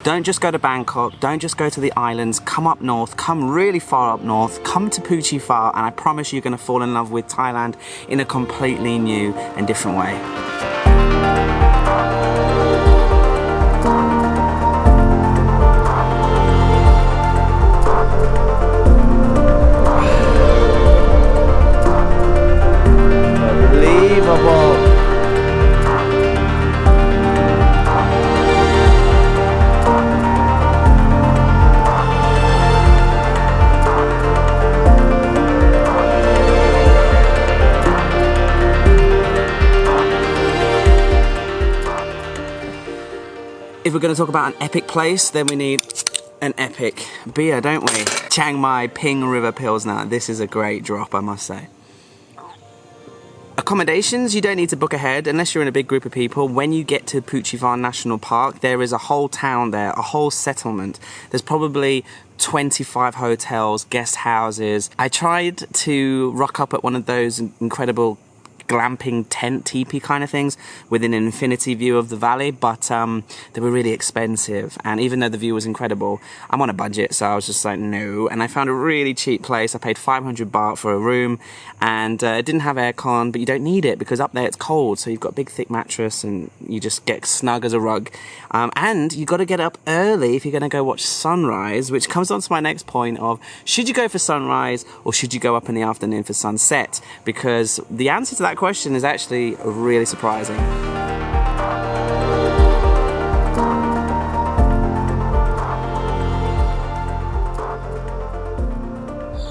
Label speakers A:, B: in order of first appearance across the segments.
A: Don't just go to Bangkok, don't just go to the islands, come up north, come really far up north, come to Phu Chi Fa, and I promise you're going to fall in love with Thailand in a completely new and different way. Unbelievable. If we're going to talk about an epic place, then we need an epic beer, don't we? Chiang Mai Ping River Pilsner. This is a great drop, I must say. Accommodations, you don't need to book ahead unless you're in a big group of people. When you get to Phu Chi Fa National Park, there is a whole town there, a whole settlement. There's probably 25 hotels, guest houses. I tried to rock up at one of those incredible glamping tent teepee kind of things with an infinity view of the valley, but they were really expensive, and even though the view was incredible, I'm on a budget, so I was just like no, and I found a really cheap place. I paid 500 baht for a room, and it didn't have aircon, but you don't need it because up there it's cold, so you've got a big thick mattress and you just get snug as a rug, and you got to get up early if you're going to go watch sunrise, which comes on to my next point of should you go for sunrise or should you go up in the afternoon for sunset, because the answer to that question is actually really surprising.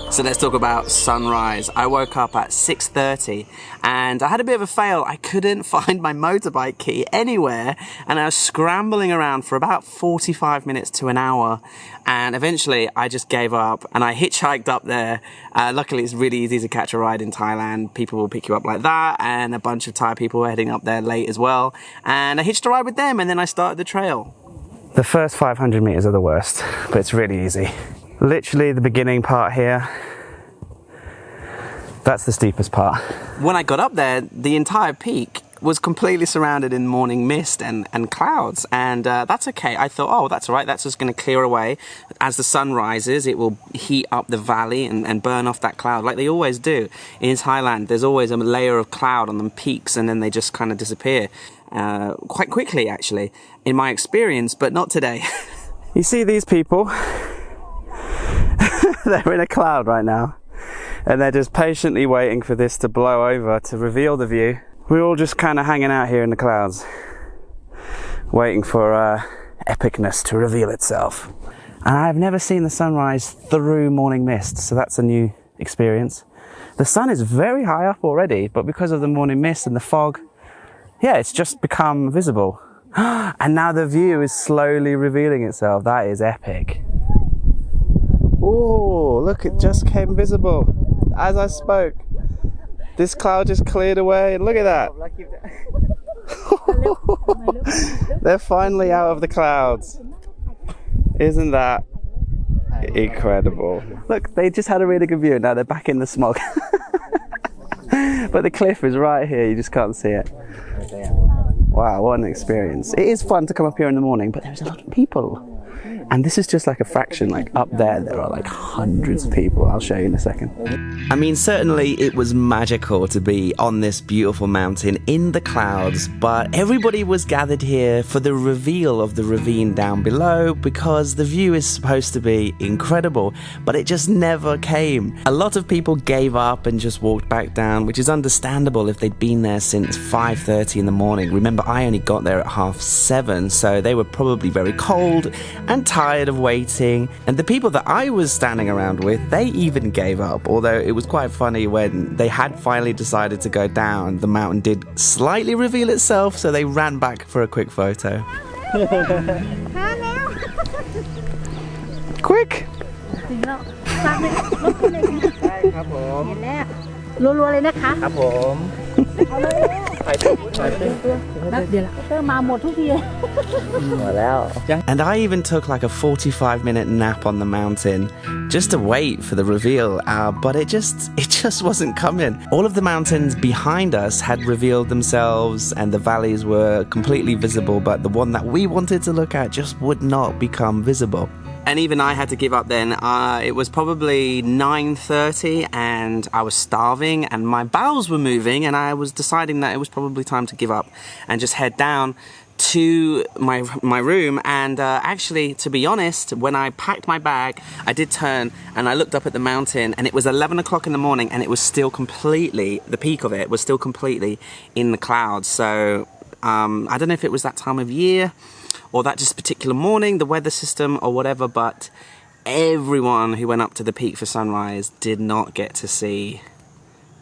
A: So let's talk about sunrise. I woke up at 6:30 and I had a bit of a fail. I couldn't find my motorbike key anywhere and I was scrambling around for about 45 minutes to an hour, and eventually I just gave up and I hitchhiked up there. Luckily it's really easy to catch a ride in Thailand. People will pick you up like that, and a bunch of Thai people were heading up there late as well, and I hitched a ride with them and then I started the trail. The first 500 meters are the worst, but it's really easy. Literally the beginning part here, that's the steepest part. When I got up there, the entire peak was completely surrounded in morning mist and clouds, and that's okay. I thought, oh, that's all right, that's just going to clear away. As the sun rises, it will heat up the valley and burn off that cloud like they always do. In Thailand, there's always a layer of cloud on the peaks and then they just kind of disappear quite quickly, actually, in my experience, but not today. You see these people? They're in a cloud right now and they're just patiently waiting for this to blow over to reveal the view. We're all just kind of hanging out here in the clouds waiting for epicness to reveal itself. And I've never seen the sunrise through morning mist, so that's a new experience. The sun is very high up already, but because of the morning mist and the fog, yeah, it's just become visible. And now the view is slowly revealing itself. That is epic. Oh, look, it just came visible as I spoke. This cloud just cleared away, and look at that. They're finally out of the clouds. Isn't that incredible? Look, they just had a really good view, and now they're back in the smog. But the cliff is right here, you just can't see it. Wow, what an experience. It is fun to come up here in the morning, but there's a lot of people. And this is just like a fraction, like up there are like hundreds of people. I'll show you in a second. I mean, certainly it was magical to be on this beautiful mountain in the clouds, but everybody was gathered here for the reveal of the ravine down below because the view is supposed to be incredible, but it just never came. A lot of people gave up and just walked back down, which is understandable if they'd been there since 5:30 in the morning. Remember, I only got there at 7:30, so they were probably very cold and tired of waiting, and the people that I was standing around with, they even gave up, although it was quite funny when they had finally decided to go down. The mountain did slightly reveal itself, so they ran back for a quick photo. Quick! And I even took like a 45-minute nap on the mountain just to wait for the reveal, but it just wasn't coming. All of the mountains behind us had revealed themselves and the valleys were completely visible, but the one that we wanted to look at just would not become visible. And even I had to give up then. It was probably 9:30 and I was starving and my bowels were moving, and I was deciding that it was probably time to give up and just head down to my room. And actually, to be honest, when I packed my bag, I did turn and I looked up at the mountain, and it was 11 o'clock in the morning, and it was still completely, the peak of it was still completely in the clouds. So I don't know if it was that time of year or that just particular morning, the weather system or whatever, but everyone who went up to the peak for sunrise did not get to see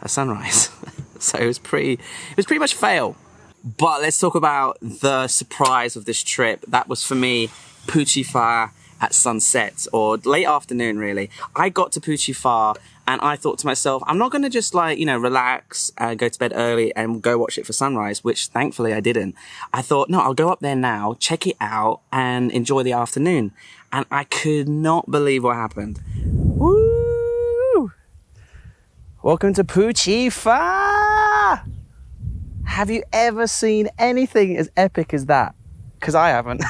A: a sunrise. So it was pretty much fail. But let's talk about the surprise of this trip. That was for me, Phu Chi Fa at sunset, or late afternoon really. I got to Phu Chi Fa and I thought to myself, I'm not going to just like, relax, go to bed early and go watch it for sunrise, which thankfully I didn't. I thought, no, I'll go up there now, check it out and enjoy the afternoon. And I could not believe what happened. Woo! Welcome to Phu Chi Fa! Have you ever seen anything as epic as that? Because I haven't.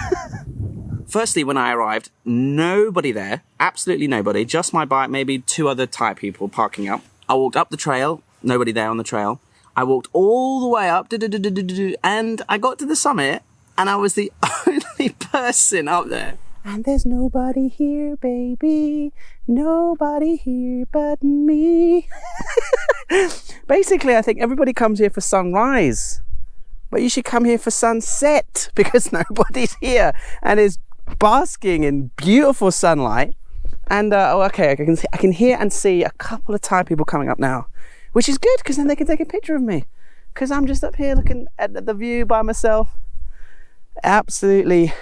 A: Firstly, when I arrived, nobody there, absolutely nobody, just my bike, maybe 2 other Thai people parking up. I walked up the trail, nobody there on the trail. I walked all the way up, and I got to the summit, and I was the only person up there. And there's nobody here, baby, nobody here but me. Basically, I think everybody comes here for sunrise, but you should come here for sunset because nobody's here and is basking in beautiful sunlight. And okay, I can hear and see a couple of Thai people coming up now, which is good because then they can take a picture of me, because I'm just up here looking at the view by myself. Absolutely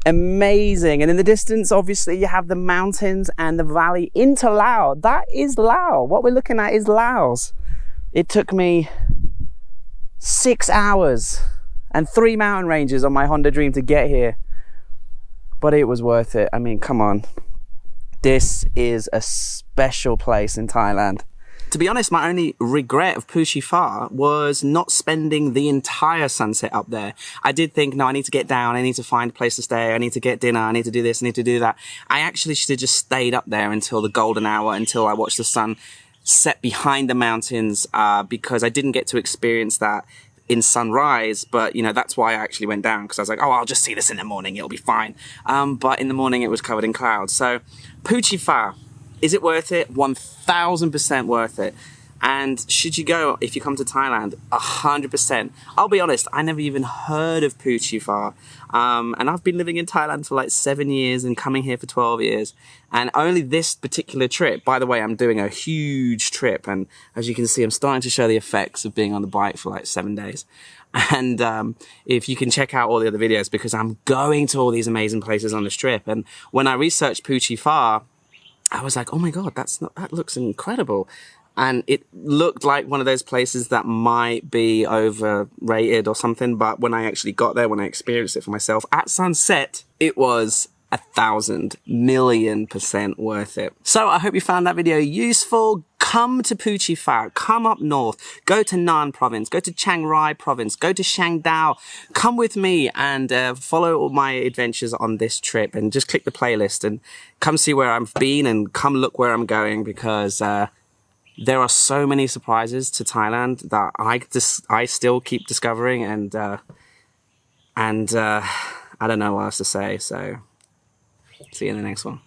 A: amazing. And in the distance, obviously, you have the mountains and the valley into Laos. That is Laos. What we're looking at is Laos. It took me 6 hours and 3 mountain ranges on my Honda Dream to get here, but it was worth it. I mean, come on. This is a special place in Thailand. To be honest, my only regret of Phu Chi Fa was not spending the entire sunset up there. I did think, no, I need to get down, I need to find a place to stay, I need to get dinner, I need to do this, I need to do that. I actually should have just stayed up there until the golden hour, until I watched the sun set behind the mountains, because I didn't get to experience that in sunrise. But that's why I actually went down, because I was like, oh, I'll just see this in the morning, it'll be fine. But in the morning it was covered in clouds. So Phu Chi Fa, is it worth it? 1000% worth it. And should you go, if you come to Thailand, 100%. I'll be honest, I never even heard of Phu Chi Fa. And I've been living in Thailand for like 7 years and coming here for 12 years. And only this particular trip, by the way, I'm doing a huge trip. And as you can see, I'm starting to show the effects of being on the bike for like 7 days. And if you can check out all the other videos, because I'm going to all these amazing places on this trip. And when I researched Phu Chi Fa, I was like, oh my God, that looks incredible. And it looked like one of those places that might be overrated or something. But when I actually got there, when I experienced it for myself at sunset, it was 1,000,000,000% worth it. So I hope you found that video useful. Come to Phu Chi Fa, come up north, go to Northern Province, go to Chiang Rai Province, go to Chiang Dao. Come with me and follow all my adventures on this trip, and just click the playlist and come see where I've been and come look where I'm going, because there are so many surprises to Thailand that I still keep discovering, and I don't know what else to say. So see you in the next one.